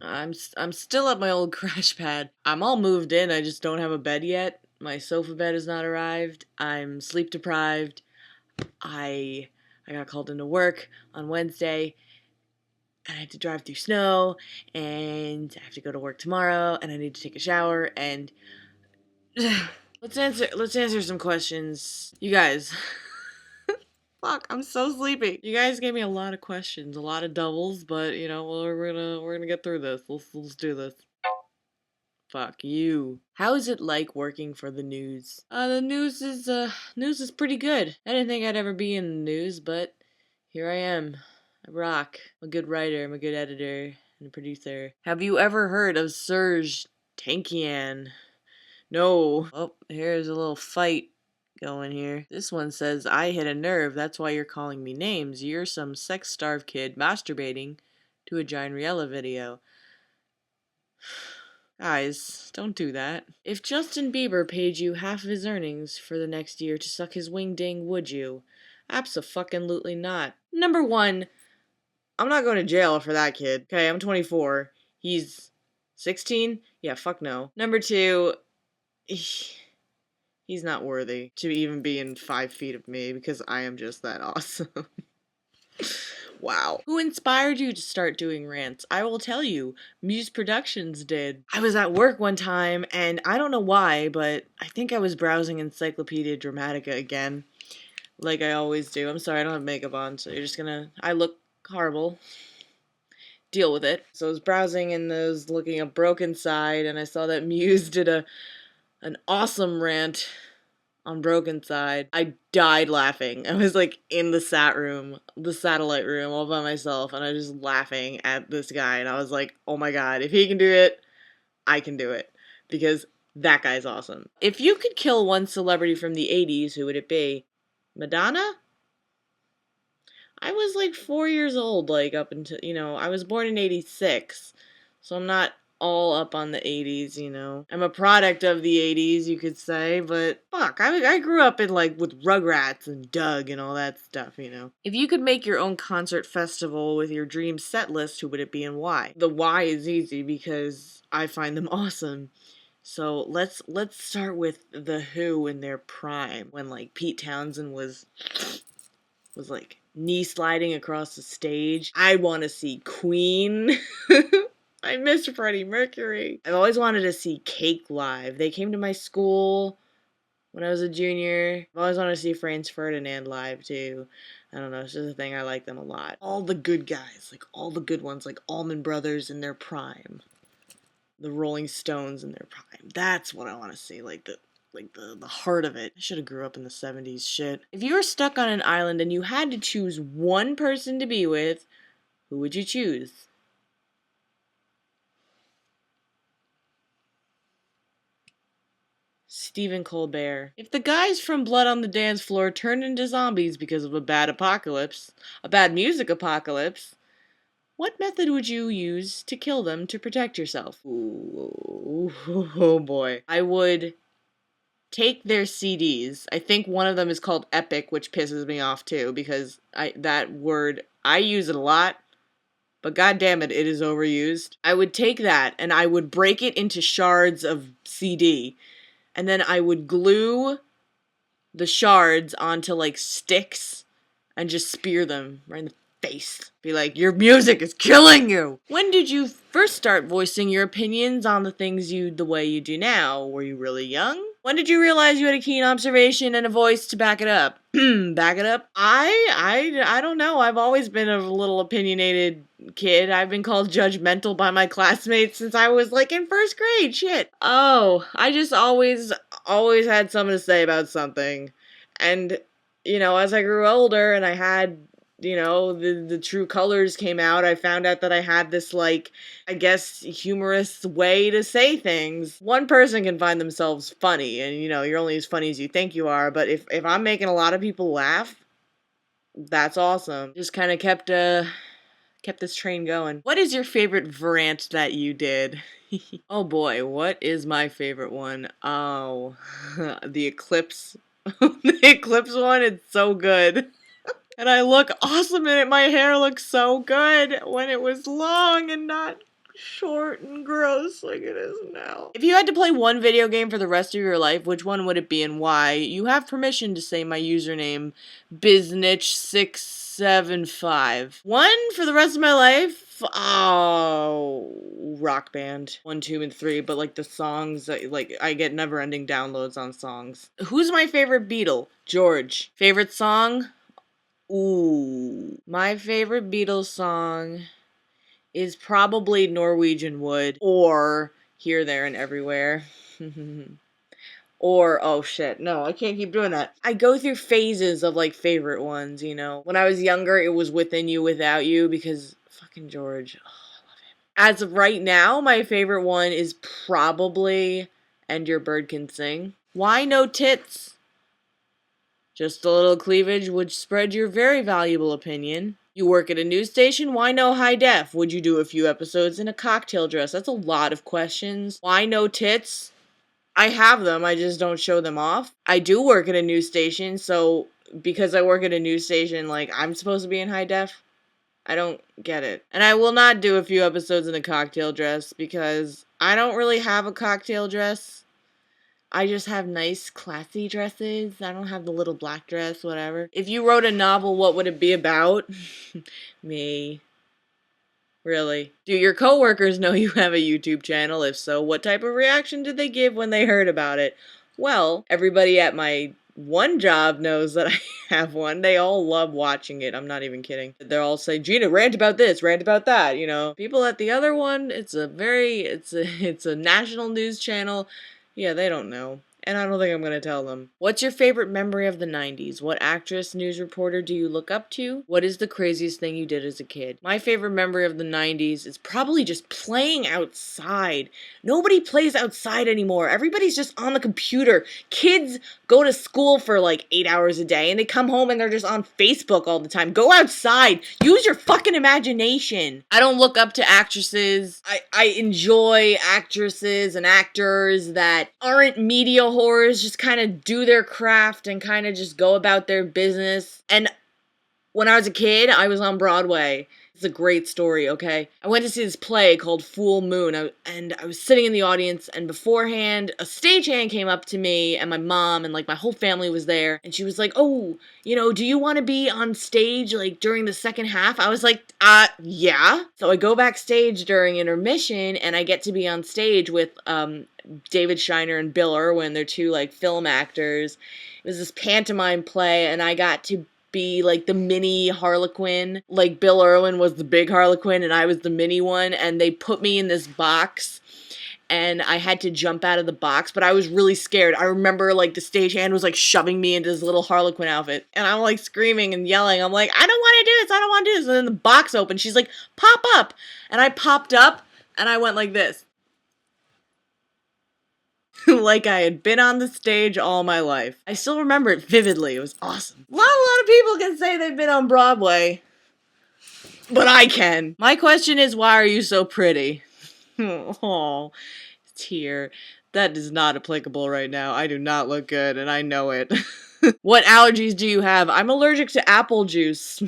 I'm still at my old crash pad. I'm all moved in, I just don't have a bed yet. My sofa bed has not arrived. I'm sleep deprived. I I got called into work on Wednesday and I had to drive through snow and I have to go to work tomorrow and I need to take a shower and let's answer some questions. You guys. Fuck, I'm so sleepy. You guys gave me a lot of questions, a lot of doubles, but you know, we're gonna get through this. Let's do this. Fuck you. How is it like working for the news? The news is pretty good. I didn't think I'd ever be in the news, but here I am. I rock. I'm a good writer, I'm a good editor and a producer. Have you ever heard of Serge Tankian? No. Oh, here's a little fight going here. This one says, I hit a nerve, that's why you're calling me names. You're some sex-starved kid masturbating to a gineriella video. Guys, don't do that. If Justin Bieber paid you half of his earnings for the next year to suck his wing ding, would you? Abso-fucking-lutely not. Number one, I'm not going to jail for that kid. Okay, I'm 24. He's 16? Yeah, fuck no. Number two, he's not worthy to even be in 5 feet of me because I am just that awesome. Wow. Who inspired you to start doing rants? I will tell you, Muse Productions did. I was at work one time, and I don't know why, but I think I was browsing Encyclopedia Dramatica again. Like I always do. I'm sorry, I don't have makeup on, so you're just gonna... I look horrible. Deal with it. So I was browsing and I was looking at Broken Side, and I saw that Muse did an awesome rant on Broken Side. I died laughing. I was like in the satellite room all by myself, and I was just laughing at this guy, and I was like, oh my god, if he can do it, I can do it. Because that guy's awesome. If you could kill one celebrity from the 80s, who would it be? Madonna? I was like 4 years old, like up until, I was born in 86, so I'm not all up on the 80s, I'm a product of the 80s, you could say, but fuck, I grew up in with Rugrats and Doug and all that stuff, If you could make your own concert festival with your dream set list, who would it be and why? The why is easy because I find them awesome. So let's start with The Who in their prime, when Pete Townsend was knee sliding across the stage. I want to see Queen. I miss Freddie Mercury. I've always wanted to see Cake live. They came to my school when I was a junior. I've always wanted to see Franz Ferdinand live too. I don't know, it's just a thing. I like them a lot. All the good guys, all the good ones, Allman Brothers in their prime. The Rolling Stones in their prime. That's what I want to see, the heart of it. I should have grew up in the 70s, shit. If you were stuck on an island and you had to choose one person to be with, who would you choose? Stephen Colbert. If the guys from Blood on the Dance Floor turned into zombies because of a bad music apocalypse, what method would you use to kill them to protect yourself? Ooh, oh boy. I would take their CDs. I think one of them is called Epic, which pisses me off too, because that word, I use it a lot, but god damn it, it is overused. I would take that and I would break it into shards of CD, and then I would glue the shards onto sticks and just spear them right in the face. Be like, your music is killing you! When did you first start voicing your opinions on the things the way you do now? Were you really young? When did you realize you had a keen observation and a voice to back it up? Back it up? I don't know. I've always been a little opinionated kid. I've been called judgmental by my classmates since I was in first grade. Shit. Oh, I just always had something to say about something. And, as I grew older and I had the true colors came out, I found out that I had this, I guess, humorous way to say things. One person can find themselves funny, and, you're only as funny as you think you are, but if I'm making a lot of people laugh, that's awesome. Just kind of kept this train going. What is your favorite rant that you did? Oh boy, what is my favorite one? Oh, the Eclipse. The Eclipse one, it's so good. And I look awesome in it. My hair looks so good when it was long and not short and gross like it is now. If you had to play one video game for the rest of your life, which one would it be and why? You have permission to say my username, biznitch675. One for the rest of my life? Oh, Rock Band 1, 2, and 3. But like the songs, like I get never-ending downloads on songs. Who's my favorite Beatle? George. Favorite song? Ooh, my favorite Beatles song is probably Norwegian Wood or Here, There, and Everywhere. Or, oh shit, no, I can't keep doing that. I go through phases of like favorite ones, you know. When I was younger, it was Within You, Without You, because fucking George. Oh, I love him. As of right now, my favorite one is probably And Your Bird Can Sing. Why no tits? Just a little cleavage would spread your very valuable opinion. You work at a news station? Why no high def? Would you do a few episodes in a cocktail dress? That's a lot of questions. Why no tits? I have them, I just don't show them off. I do work at a news station, so because I work at a news station, like, I'm supposed to be in high def? I don't get it. And I will not do a few episodes in a cocktail dress because I don't really have a cocktail dress. I just have nice, classy dresses. I don't have the little black dress, whatever. If you wrote a novel, what would it be about? Me. Really? Do your coworkers know you have a YouTube channel? If so, what type of reaction did they give when they heard about it? Well, everybody at my one job knows that I have one. They all love watching it. I'm not even kidding. They'll all say, Gina, rant about this, rant about that, you know. People at the other one, it's a national news channel. Yeah, they don't know. And I don't think I'm going to tell them. What's your favorite memory of the 90s? What actress, news reporter do you look up to? What is the craziest thing you did as a kid? My favorite memory of the 90s is probably just playing outside. Nobody plays outside anymore. Everybody's just on the computer. Kids go to school for like 8 hours a day and they come home and they're just on Facebook all the time. Go outside. Use your fucking imagination. I don't look up to actresses. I enjoy actresses and actors that aren't media whores, just kind of do their craft and kind of just go about their business. And when I was a kid, I was on Broadway. It's a great story, okay? I went to see this play called Full Moon, and I was sitting in the audience, and beforehand, a stagehand came up to me, and my mom, and like my whole family was there, and she was like, oh, you know, do you want to be on stage, like, during the second half? I was like, yeah. So I go backstage during intermission, and I get to be on stage with, David Shiner and Bill Irwin. They're two, like, film actors. It was this pantomime play, and I got to be like the mini Harlequin. Like Bill Irwin was the big Harlequin and I was the mini one, and they put me in this box and I had to jump out of the box, but I was really scared. I remember like the stagehand was like shoving me into this little Harlequin outfit and I'm like screaming and yelling. I'm like, I don't want to do this. I don't want to do this. And then the box opened. She's like, pop up. And I popped up and I went like this. Like I had been on the stage all my life. I still remember it vividly. It was awesome. Not a lot of people can say they've been on Broadway, but I can. My question is, why are you so pretty? Oh, tear. That is not applicable right now. I do not look good, and I know it. What allergies do you have? I'm allergic to apple juice.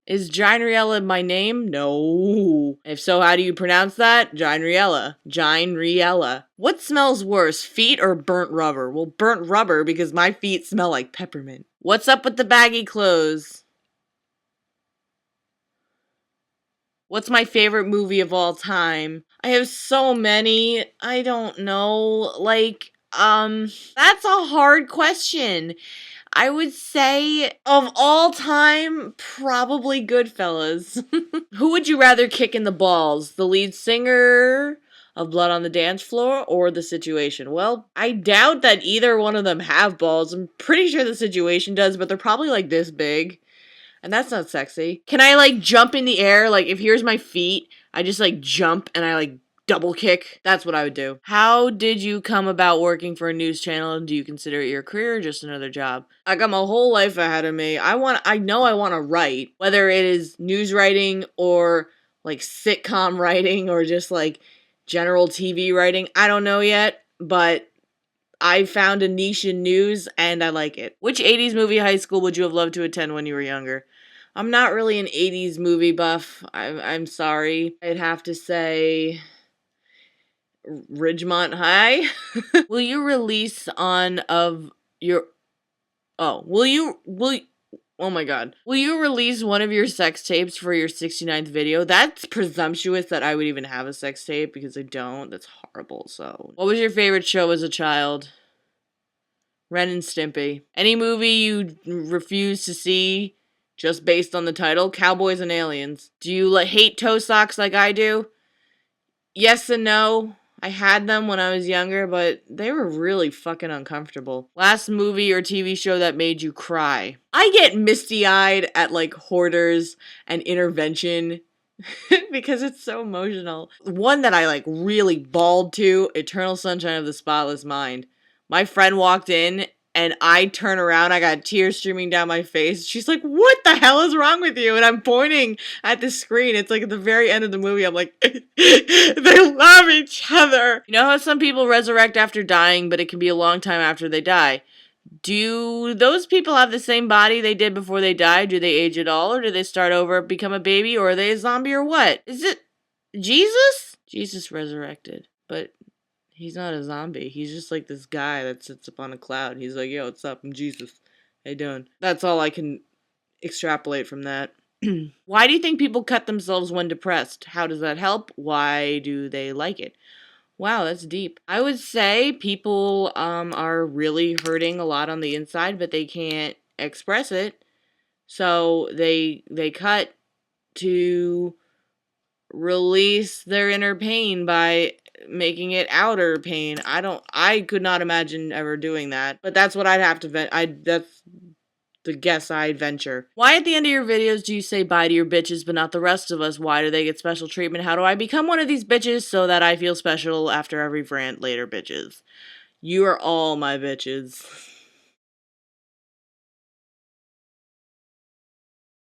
Is gineriella my name? No. If so, how do you pronounce that? Gineriella. Gineriella. What smells worse, feet or burnt rubber? Well, burnt rubber because my feet smell like peppermint. What's up with the baggy clothes? What's my favorite movie of all time? I have so many. I don't know. Like, that's a hard question. I would say, of all time, probably Goodfellas. Who would you rather kick in the balls? The lead singer of Blood on the Dance Floor or The Situation? Well, I doubt that either one of them have balls. I'm pretty sure The Situation does, but they're probably like this big. And that's not sexy. Can I like jump in the air? Like if here's my feet, I just like jump and I like double kick. That's what I would do. How did you come about working for a news channel? Do you consider it your career or just another job? I got my whole life ahead of me. I know I want to write, whether it is news writing or like sitcom writing or just like general TV writing. I don't know yet, but I found a niche in news and I like it. Which 80s movie high school would you have loved to attend when you were younger? I'm not really an 80s movie buff. I'm sorry. I'd have to say Ridgemont High? Will you release on of your oh my god. Will you release one of your sex tapes for your 69th video? That's presumptuous that I would even have a sex tape because I don't. That's horrible. So, what was your favorite show as a child? Ren and Stimpy. Any movie you refuse to see just based on the title? Cowboys and Aliens. Do you hate toe socks like I do? Yes and no. I had them when I was younger, but they were really fucking uncomfortable. Last movie or TV show that made you cry. I get misty-eyed at Hoarders and Intervention because it's so emotional. One that I really bawled to, Eternal Sunshine of the Spotless Mind. My friend walked in and I turn around, I got tears streaming down my face. She's like, "What the hell is wrong with you?" And I'm pointing at the screen. It's at the very end of the movie. I'm like, they love each other. You know how some people resurrect after dying, but it can be a long time after they die? Do those people have the same body they did before they died? Do they age at all? Or do they start over, become a baby? Or are they a zombie or what? Is it Jesus? Jesus resurrected. But he's not a zombie. He's just this guy that sits up on a cloud. He's like, "Yo, what's up? I'm Jesus. How you doing?" That's all I can extrapolate from that. Why do you think people cut themselves when depressed? How does that help? Why do they like it? Wow, that's deep. I would say people are really hurting a lot on the inside, but they can't express it. So they cut to release their inner pain by making it outer pain. I could not imagine ever doing that. But that's what I'd have to that's the guess I'd venture. Why at the end of your videos do you say bye to your bitches but not the rest of us? Why do they get special treatment? How do I become one of these bitches so that I feel special after every rant later, bitches? You are all my bitches.